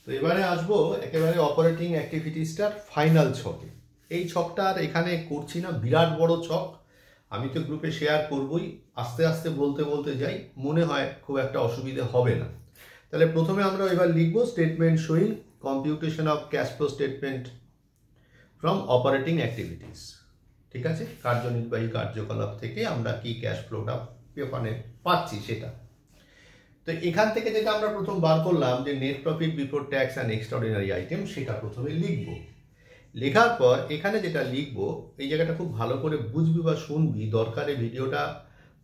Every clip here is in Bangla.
তো এবারে আসবো একেবারে অপারেটিং অ্যাক্টিভিটিসটার ফাইনাল ছকে। এই ছকটা আর এখানে করছি না, বিরাট বড় ছক, আমি তো গ্রুপে শেয়ার করবই, আস্তে আস্তে বলতে বলতে যাই, মনে হয় খুব একটা অসুবিধে হবে না। তাহলে প্রথমে আমরা এবার লিখবো statement showing computation of cash flow statement from operating activities. ঠিক আছে, কার্যনির্বাহী কার্যকলাপ থেকে আমরা কি ক্যাশ ফ্লোটা মানে পাচ্ছি সেটা। তো এখান থেকে যেটা আমরা প্রথম বার করলাম যে net profit before tax and extraordinary item, সেটা প্রথমে লিখব। লেখার পর এখানে যেটা লিখব, এই জায়গাটা খুব ভালো করে বুঝবি বা শুনবি, দরকারে ভিডিওটা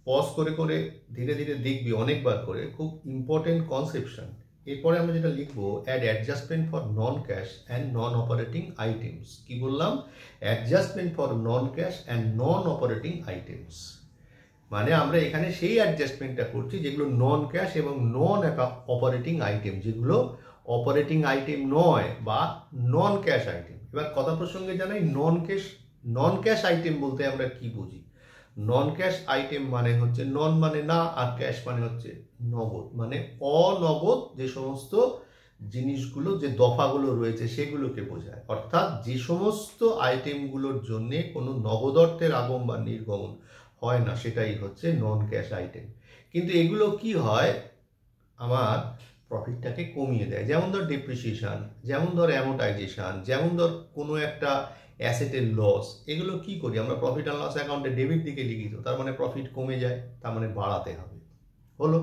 পজ করে করে ধীরে ধীরে দেখবি অনেকবার করে, খুব ইম্পর্টেন্ট কনসেপশন। এরপরে আমরা যেটা লিখবো, ad adjustment for non cash and non operating items. কি বললাম? Adjustment for non cash and non operating items, মানে আমরা এখানে সেই অ্যাডজাস্টমেন্টটা করছি যেগুলো নন ক্যাশ এবং নন অপারেটিং আইটেম, যেগুলো অপারেটিং আইটেম নয় বা নন ক্যাশ আইটেম। এবার কথা প্রসঙ্গে জানাই, নন ক্যাশ আইটেম বলতে আমরা কি বুঝি? নন ক্যাশ আইটেম মানে হচ্ছে নন মানে না, আর ক্যাশ মানে হচ্ছে নগদ, মানে অনগদ যে সমস্ত জিনিসগুলো, যে দফাগুলো রয়েছে সেগুলোকে বোঝায়। অর্থাৎ যে সমস্ত আইটেমগুলোর জন্য কোনো নগদ অর্থের আগম বা নির্গমন হয় না, সেটাই হচ্ছে নন ক্যাশ আইটেম। কিন্তু এগুলো কি হয়, আমার প্রফিটটাকে কমিয়ে দেয়। যেমন ধর ডেপ্রিসিয়েশন, যেমন ধর অ্যামোর্টাইজেশন, যেমন ধর কোনো একটা অ্যাসেটের লস, এগুলো কি করি আমরা? প্রফিট অ্যান্ড লস অ্যাকাউন্টে ডেবিট দিকে লিখিত, তার মানে প্রফিট কমে যায়, তার মানে বাড়াতে হবে। হলো,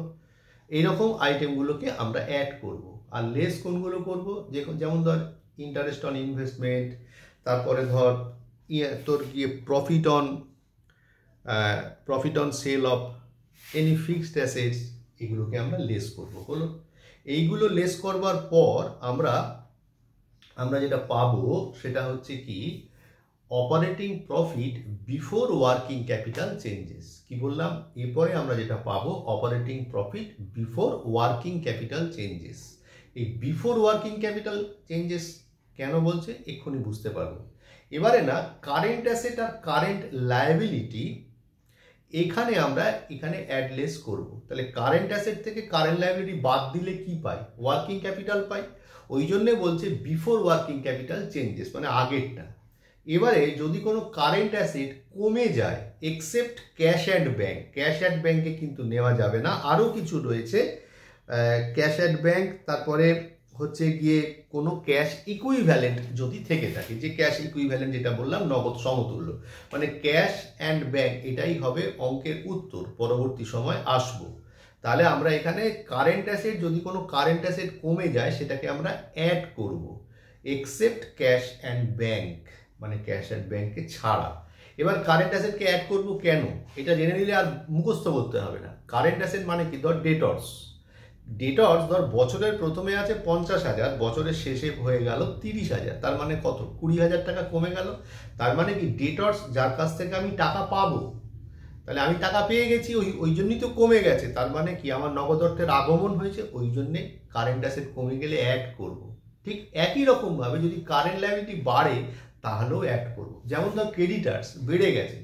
এইরকম আইটেমগুলোকে আমরা অ্যাড করব। আর লেস কোনগুলো করব? যেমন ধর ইন্টারেস্ট অন ইনভেস্টমেন্ট, তারপরে ধর তোর গিয়ে profit on sell of any fixed assets, এগুলোকে আমরা লেস করব। হলো, এইগুলো লেস করবার পর আমরা যেটা পাবো সেটা হচ্ছে কি, operating profit before working capital changes. কি বললাম? এরপরে আমরা যেটা পাবো, operating profit before working capital changes. এই বিফোর ওয়ার্কিং ক্যাপিটাল চেঞ্জেস কেন বলছে এক্ষুনি বুঝতে পারবো। এবারে না, কারেন্ট অ্যাসেট আর কারেন্ট লায়াবিলিটি, আমরা এখানে অ্যাডলেস করব। তাহলে কারেন্ট অ্যাসেট থেকে কারেন্ট লায়াবিলিটি বাদ দিলে কি পাই? ওয়ার্কিং ক্যাপিটাল পাই। ওই জন্যে বলছে বিফোর ওয়ার্কিং ক্যাপিটাল চেঞ্জেস, মানে আগেরটা। এবারে যদি কোনো কারেন্ট অ্যাসেট কমে যায়, except cash and bank, cash and ব্যাংকে কিন্তু নেওয়া যাবে না, আরও কিছু রয়েছে, ক্যাশ অ্যান্ড ব্যাংক, তারপরে হচ্ছে গিয়ে কোনো ক্যাশ ইকুইভ্যালেন্ট যদি থেকে থাকে, যে ক্যাশ ইকুইভ্যালেন্ট যেটা বললাম নগদ সমতুল্য, মানে ক্যাশ অ্যান্ড ব্যাংক, এটাই হবে অঙ্কের উত্তর, পরবর্তী সময় আসবো। তাহলে আমরা এখানে কারেন্ট অ্যাসেট, যদি কোনো কারেন্ট অ্যাসেট কমে যায় সেটাকে আমরা অ্যাড করব, এক্সেপ্ট ক্যাশ অ্যান্ড ব্যাংক, মানে ক্যাশ অ্যান্ড ব্যাংকে ছাড়া। এবার কারেন্ট অ্যাসেটকে অ্যাড করব কেন, এটা জেনে নিলে আর মুখস্থ করতে হবে না। কারেন্ট অ্যাসেট মানে কি? ধর ডেটর্স, ধর বছরের প্রথমে আছে 50,000, বছরের শেষে হয়ে গেল 30,000, তার মানে কত? 20,000 টাকা কমে গেল। তার মানে কি, ডেটর্স যার কাছ থেকে আমি টাকা পাবো, তাহলে আমি টাকা পেয়ে গেছি, ওই জন্যই তো কমে গেছে। তার মানে কি, আমার নগদ অর্থের আগমন হয়েছে, ওই জন্যে কারেন্ট অ্যাসেট কমে গেলে অ্যাড করব। ঠিক একই রকমভাবে যদি কারেন্ট লায়াবিলিটি বাড়ে তাহলেও অ্যাড করব। যেমন ধর ক্রেডিটার্স বেড়ে গেছে,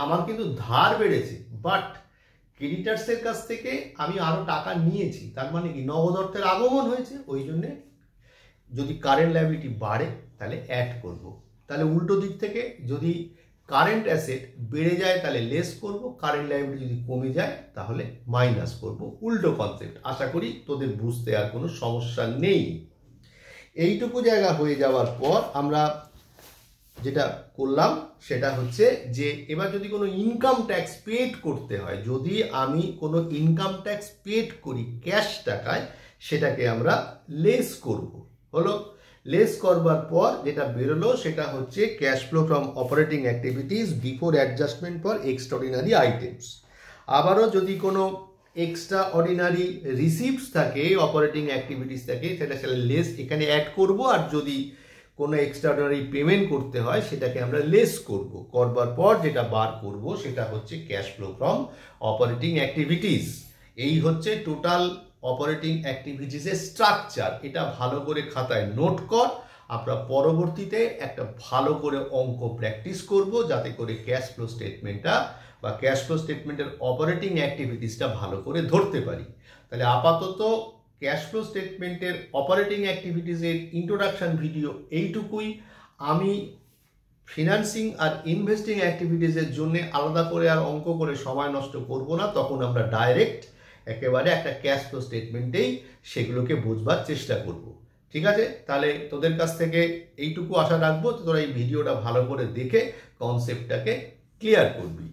আমার কিন্তু ধার বেড়েছে, বাট ক্রেডিটার্সের কাছ থেকে আমি আরও টাকা নিয়েছি, তার মানে কি, নগদ অর্থের আগমন হয়েছে, ওই জন্যে যদি কারেন্ট লায়াবিলিটি বাড়ে তাহলে অ্যাড করব। তাহলে উল্টো দিক থেকে, যদি কারেন্ট অ্যাসেট বেড়ে যায় তাহলে লেস করব, কারেন্ট লায়াবিলিটি যদি কমে যায় তাহলে মাইনাস করব। উল্টো কনসেপ্ট। আশা করি তোদের বুঝতে আর কোনো সমস্যা নেই। এইটুকু জায়গা হয়ে যাওয়ার পর আমরা যেটা করলাম সেটা হচ্ছে যে, এবার যদি কোনো ইনকাম ট্যাক্স পেড করতে হয়, যদি আমি কোনো ইনকাম ট্যাক্স পেড করি ক্যাশ টাকায়, সেটাকে আমরা লেস করব। হলো, লেস করবার পর যেটা বেরোলো সেটা হচ্ছে cash flow from operating activities before adjustment for extraordinary items. আবারও যদি কোনো এক্সট্রা অর্ডিনারি রিসিপ্টস থাকে, অপারেটিং অ্যাক্টিভিটিস থাকে, সেটা লেস এখানে অ্যাড করব। আর যদি কোনো এক্সট্রাঅর্ডিনারি পেমেন্ট করতে হয় সেটাকে আমরা লেস করব। করবার পর যেটা বার করব সেটা হচ্ছে cash flow from operating activities. এই হচ্ছে টোটাল অপারেটিং অ্যাক্টিভিটিসের স্ট্রাকচার। এটা ভালো করে খাতায় নোট কর, আমরা পরবর্তীতে একটা ভালো করে অঙ্ক প্র্যাকটিস করব, যাতে করে ক্যাশ ফ্লো স্টেটমেন্টটা বা ক্যাশ ফ্লো স্টেটমেন্টের অপারেটিং অ্যাক্টিভিটিসটা ভালো করে ধরতে পারি। তাহলে আপাতত ক্যাশ ফ্লো স্টেটমেন্টের অপারেটিং অ্যাক্টিভিটিসের ইন্ট্রোডাকশন ভিডিও এইটুকুই। আমি ফিনান্সিং আর ইনভেস্টিং অ্যাক্টিভিটিসের জন্য আলাদা করে আর অঙ্ক করে সময় নষ্ট করব না, তখন আমরা ডাইরেক্ট একেবারে একটা ক্যাশ ফ্লো স্টেটমেন্টেই সেগুলোকে বুঝবার চেষ্টা করব। ঠিক আছে, তাহলে তোদের কাছ থেকে এইটুকু আশা রাখবো, তোরা এই ভিডিওটা ভালো করে দেখে কনসেপ্টটাকে ক্লিয়ার করবি।